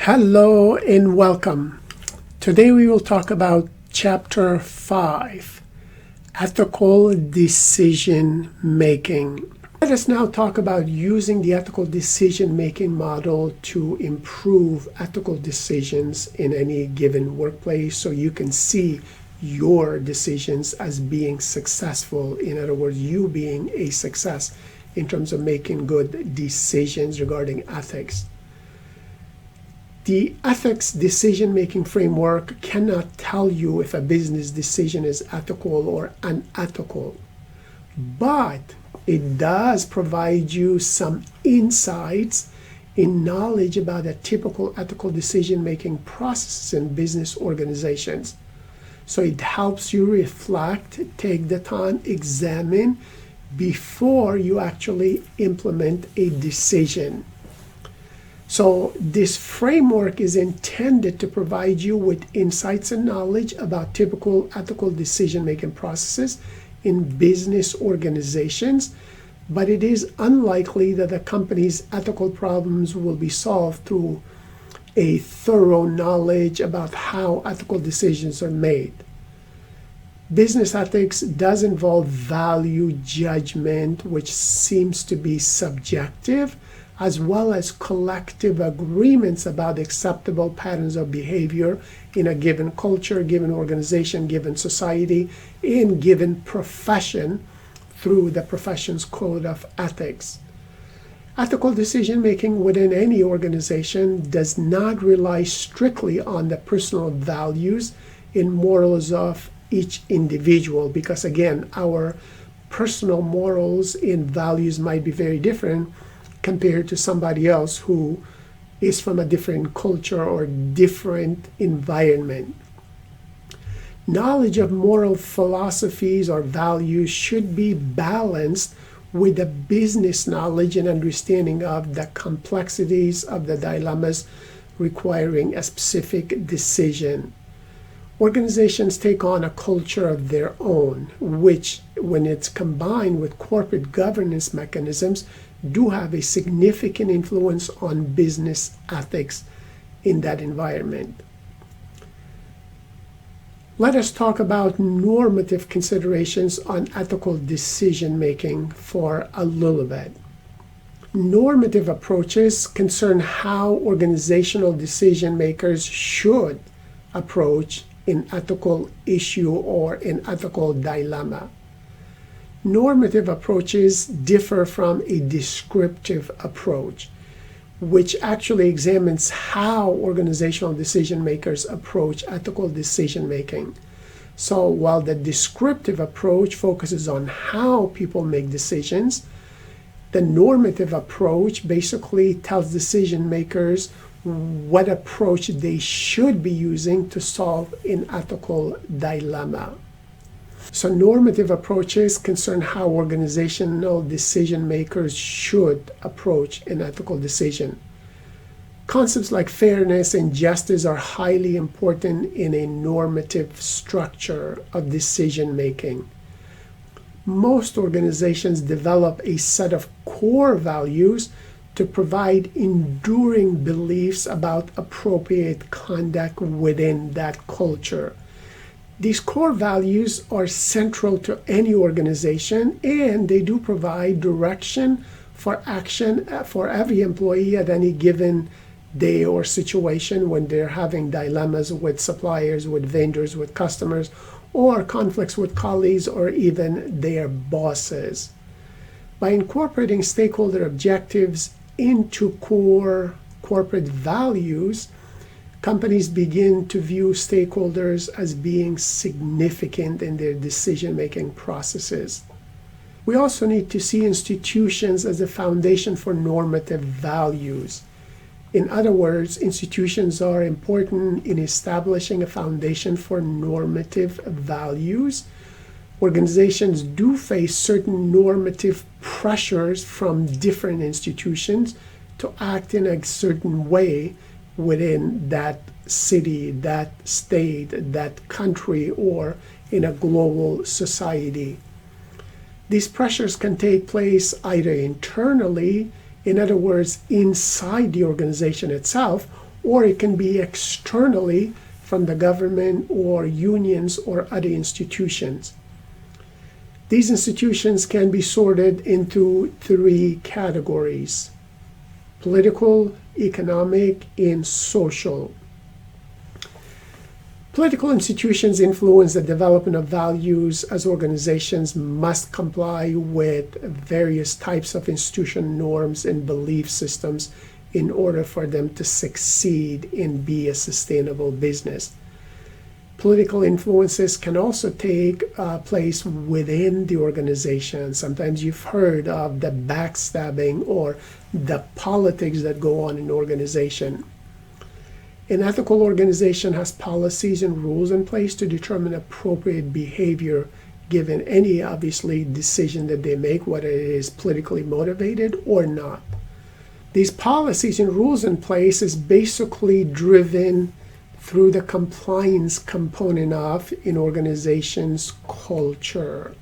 Hello and welcome. Today we will talk about Chapter 5, Ethical Decision Making. Let us now talk about using the ethical decision making model to improve ethical decisions in any given workplace so you can see your decisions as being successful. In other words, you being a success in terms of making good decisions regarding ethics. The ethics decision-making framework cannot tell you if a business decision is ethical or unethical, but it does provide you some insights in knowledge about a typical ethical decision-making process in business organizations. So it helps you reflect, take the time, examine before you actually implement a decision. So this framework is intended to provide you with insights and knowledge about typical ethical decision-making processes in business organizations, but it is unlikely that a company's ethical problems will be solved through a thorough knowledge about how ethical decisions are made. Business ethics does involve value judgment, which seems to be subjective, as well as collective agreements about acceptable patterns of behavior in a given culture, given organization, given society, in given profession through the profession's code of ethics. Ethical decision making within any organization does not rely strictly on the personal values and morals of each individual, because again, our personal morals and values might be very different compared to somebody else who is from a different culture or different environment. Knowledge of moral philosophies or values should be balanced with the business knowledge and understanding of the complexities of the dilemmas requiring a specific decision. Organizations take on a culture of their own, which, when it's combined with corporate governance mechanisms, do have a significant influence on business ethics in that environment. Let us talk about normative considerations on ethical decision making for a little bit. Normative approaches concern how organizational decision makers should approach an ethical issue or an ethical dilemma. Normative approaches differ from a descriptive approach, which actually examines how organizational decision makers approach ethical decision making. So while the descriptive approach focuses on how people make decisions, the normative approach basically tells decision makers what approach they should be using to solve an ethical dilemma. So normative approaches concern how organizational decision makers should approach an ethical decision. Concepts like fairness and justice are highly important in a normative structure of decision making. Most organizations develop a set of core values to provide enduring beliefs about appropriate conduct within that culture. These core values are central to any organization, and they do provide direction for action for every employee at any given day or situation when they're having dilemmas with suppliers, with vendors, with customers, or conflicts with colleagues or even their bosses. By incorporating stakeholder objectives into core corporate values, companies begin to view stakeholders as being significant in their decision-making processes. We also need to see institutions as a foundation for normative values. In other words, institutions are important in establishing a foundation for normative values. Organizations do face certain normative pressures from different institutions to act in a certain way within that city, that state, that country, or in a global society. These pressures can take place either internally, in other words, inside the organization itself, or it can be externally from the government or unions or other institutions. These institutions can be sorted into three categories: political, economic, and social. Political institutions influence the development of values, as organizations must comply with various types of institutional norms and belief systems in order for them to succeed and be a sustainable business. Political influences can also take place within the organization. Sometimes you've heard of the backstabbing or the politics that go on in an organization. An ethical organization has policies and rules in place to determine appropriate behavior given any, obviously, decision that they make, whether it is politically motivated or not. These policies and rules in place is basically driven through the compliance component of an organization's culture.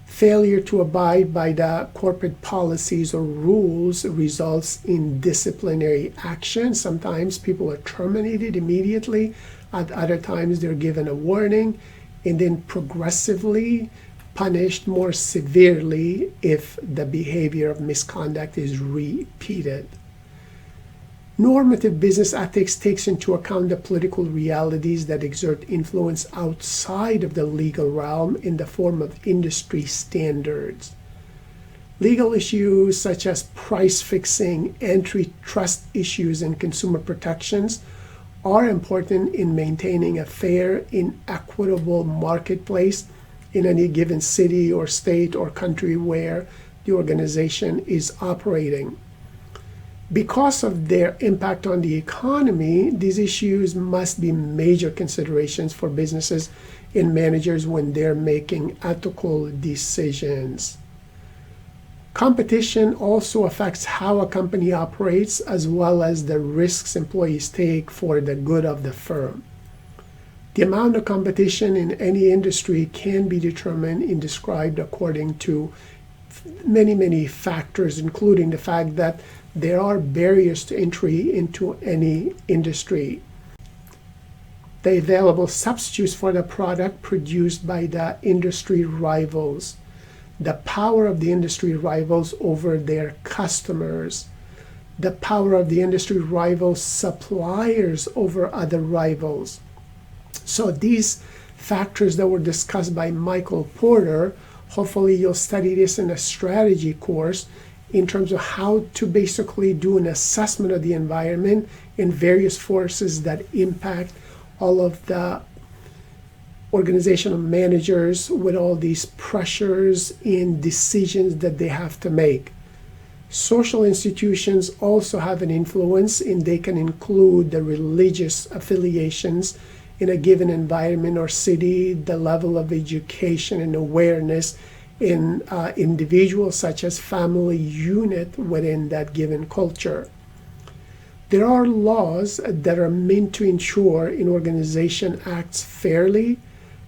Failure to abide by the corporate policies or rules results in disciplinary action. Sometimes people are terminated immediately. At other times, they're given a warning and then progressively punished more severely if the behavior of misconduct is repeated. Normative business ethics takes into account the political realities that exert influence outside of the legal realm in the form of industry standards. Legal issues such as price fixing, antitrust issues, and consumer protections are important in maintaining a fair and equitable marketplace in any given city or state or country where the organization is operating. Because of their impact on the economy, these issues must be major considerations for businesses and managers when they're making ethical decisions. Competition also affects how a company operates, as well as the risks employees take for the good of the firm. The amount of competition in any industry can be determined and described according to many factors, including the fact that there are barriers to entry into any industry. The available substitutes for the product produced by the industry rivals, the power of the industry rivals over their customers, the power of the industry rivals' suppliers over other rivals. So these factors that were discussed by Michael Porter, hopefully you'll study this in a strategy course in terms of how to basically do an assessment of the environment and various forces that impact all of the organizational managers with all these pressures and decisions that they have to make. Social institutions also have an influence, and they can include the religious affiliations in a given environment or city, the level of education and awareness in individuals such as family unit within that given culture. There are laws that are meant to ensure an organization acts fairly,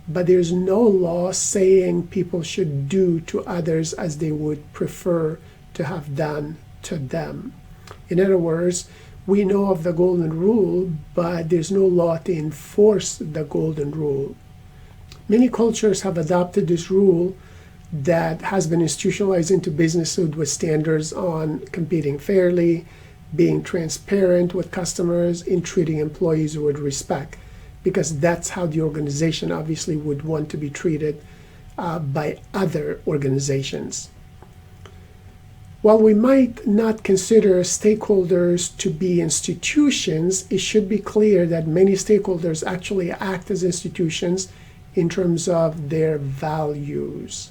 but there's no law saying people should do to others as they would prefer to have done to them. In other words, we know of the golden rule, but there's no law to enforce the golden rule. Many cultures have adopted this rule that has been institutionalized into businesses with standards on competing fairly, being transparent with customers, and treating employees with respect, because that's how the organization obviously would want to be treated by other organizations. While we might not consider stakeholders to be institutions, it should be clear that many stakeholders actually act as institutions in terms of their values.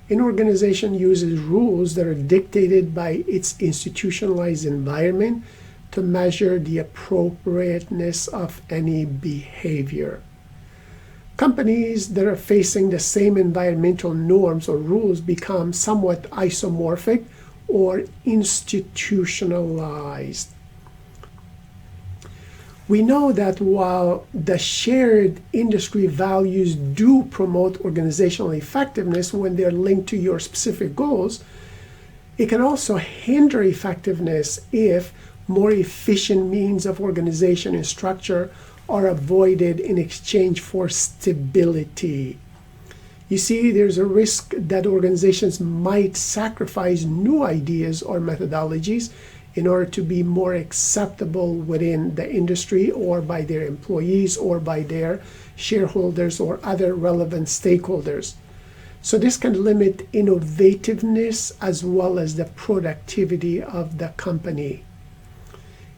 An organization uses rules that are dictated by its institutionalized environment to measure the appropriateness of any behavior. Companies that are facing the same environmental norms or rules become somewhat isomorphic or institutionalized. We know that while the shared industry values do promote organizational effectiveness when they're linked to your specific goals, it can also hinder effectiveness if more efficient means of organization and structure are avoided in exchange for stability. You see, there's a risk that organizations might sacrifice new ideas or methodologies in order to be more acceptable within the industry or by their employees or by their shareholders or other relevant stakeholders. So this can limit innovativeness as well as the productivity of the company.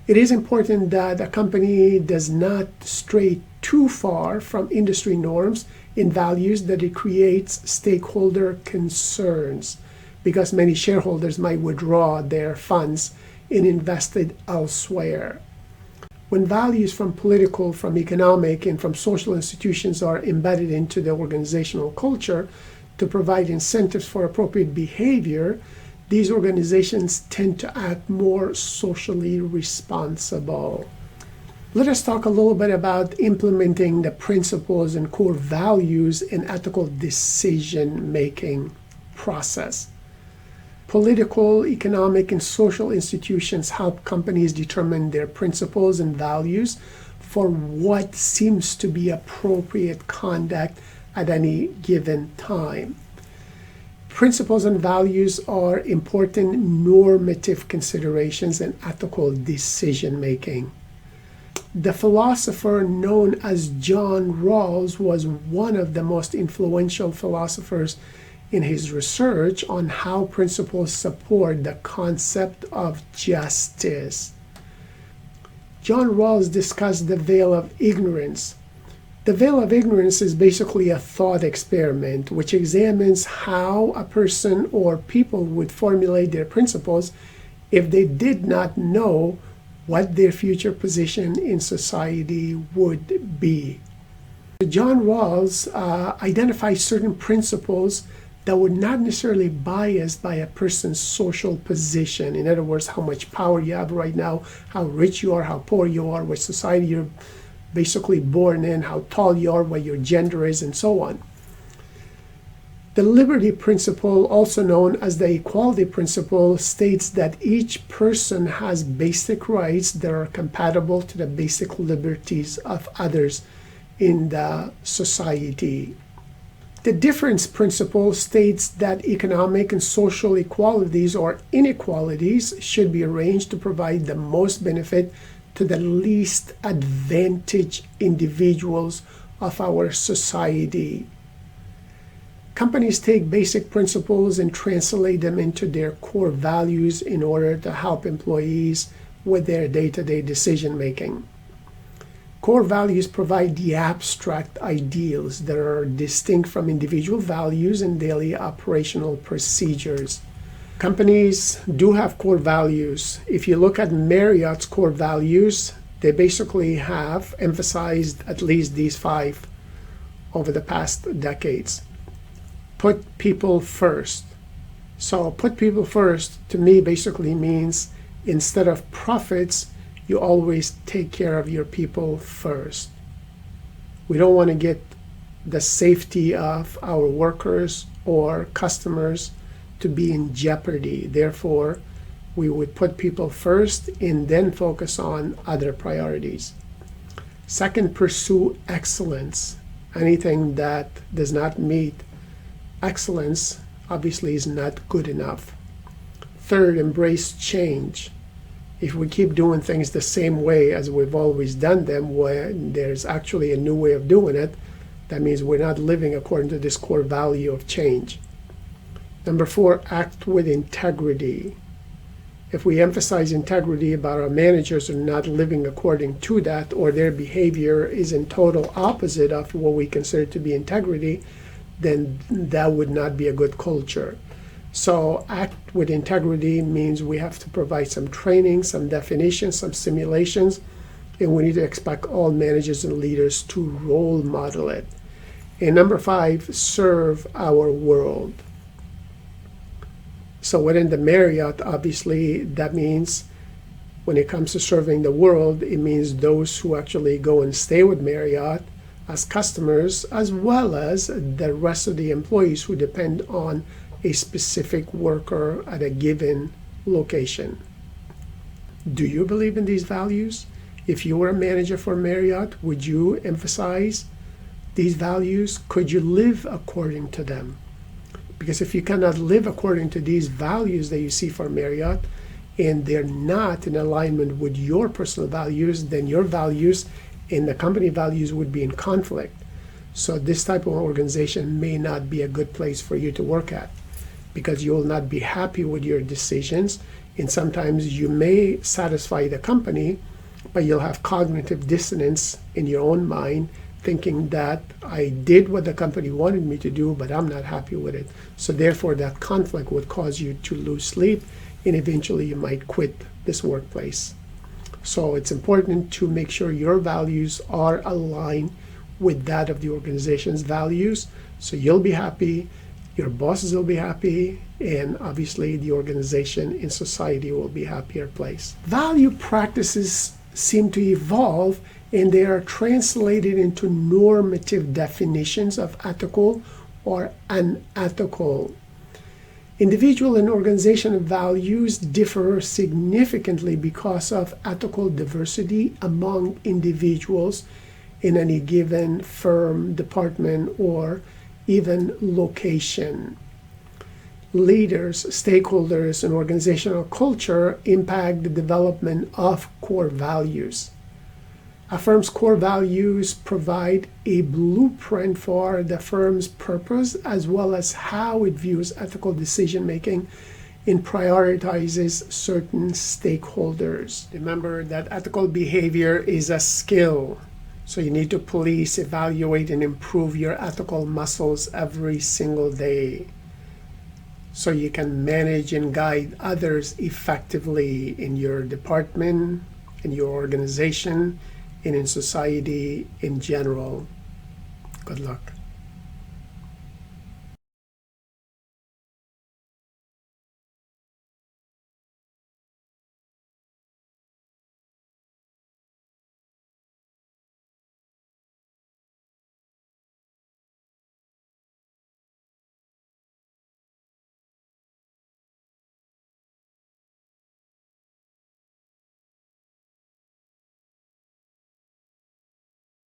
It is important that a company does not stray too far from industry norms and values that it creates stakeholder concerns, because many shareholders might withdraw their funds and invest it elsewhere. When values from political, from economic, and from social institutions are embedded into the organizational culture to provide incentives for appropriate behavior, these organizations tend to act more socially responsible. Let us talk a little bit about implementing the principles and core values in ethical decision-making process. Political, economic, and social institutions help companies determine their principles and values for what seems to be appropriate conduct at any given time. Principles and values are important normative considerations in ethical decision-making. The philosopher known as John Rawls was one of the most influential philosophers in his research on how principles support the concept of justice. John Rawls discussed the veil of ignorance. The veil of ignorance is basically a thought experiment which examines how a person or people would formulate their principles if they did not know what their future position in society would be. John Rawls identifies certain principles that would not necessarily bias by a person's social position. In other words, how much power you have right now, how rich you are, how poor you are, what society you're basically born in, how tall you are, what your gender is, and so on. The liberty principle, also known as the equality principle, states that each person has basic rights that are compatible to the basic liberties of others in the society. The difference principle states that economic and social equalities or inequalities should be arranged to provide the most benefit to the least advantaged individuals of our society. Companies take basic principles and translate them into their core values in order to help employees with their day-to-day decision making. Core values provide the abstract ideals that are distinct from individual values and daily operational procedures. Companies do have core values. If you look at Marriott's core values, they basically have emphasized at least these 5 over the past decades. Put people first. So put people first to me basically means instead of profits, you always take care of your people first. We don't want to get the safety of our workers or customers to be in jeopardy. Therefore, we would put people first and then focus on other priorities. Second, pursue excellence. Anything that does not meet excellence obviously is not good enough. Third, embrace change. If we keep doing things the same way as we've always done them, when there's actually a new way of doing it, that means we're not living according to this core value of change. Number 4, act with integrity. If we emphasize integrity about our managers are not living according to that, or their behavior is in total opposite of what we consider to be integrity, then that would not be a good culture. So act with integrity means we have to provide some training, some definitions, some simulations, and we need to expect all managers and leaders to role model it. And number 5, serve our world. So within the Marriott, obviously, that means when it comes to serving the world, it means those who actually go and stay with Marriott as customers, as well as the rest of the employees who depend on a specific worker at a given location. Do you believe in these values? If you were a manager for Marriott, would you emphasize these values? Could you live according to them? Because if you cannot live according to these values that you see for Marriott, and they're not in alignment with your personal values, then your values and the company values would be in conflict. So this type of organization may not be a good place for you to work at, because you will not be happy with your decisions, and sometimes you may satisfy the company, but you'll have cognitive dissonance in your own mind, thinking that I did what the company wanted me to do, but I'm not happy with it. So therefore that conflict would cause you to lose sleep, and eventually you might quit this workplace. So it's important to make sure your values are aligned with that of the organization's values, so you'll be happy, your bosses will be happy, and obviously the organization and society will be a happier place. Value practices seem to evolve, and they are translated into normative definitions of ethical or unethical. Individual and organizational values differ significantly because of ethical diversity among individuals in any given firm, department, or even location. Leaders, stakeholders, and organizational culture impact the development of core values. A firm's core values provide a blueprint for the firm's purpose, as well as how it views ethical decision making and prioritizes certain stakeholders. Remember that ethical behavior is a skill. So you need to police, evaluate, and improve your ethical muscles every single day, so you can manage and guide others effectively in your department, in your organization, and in society in general. Good luck.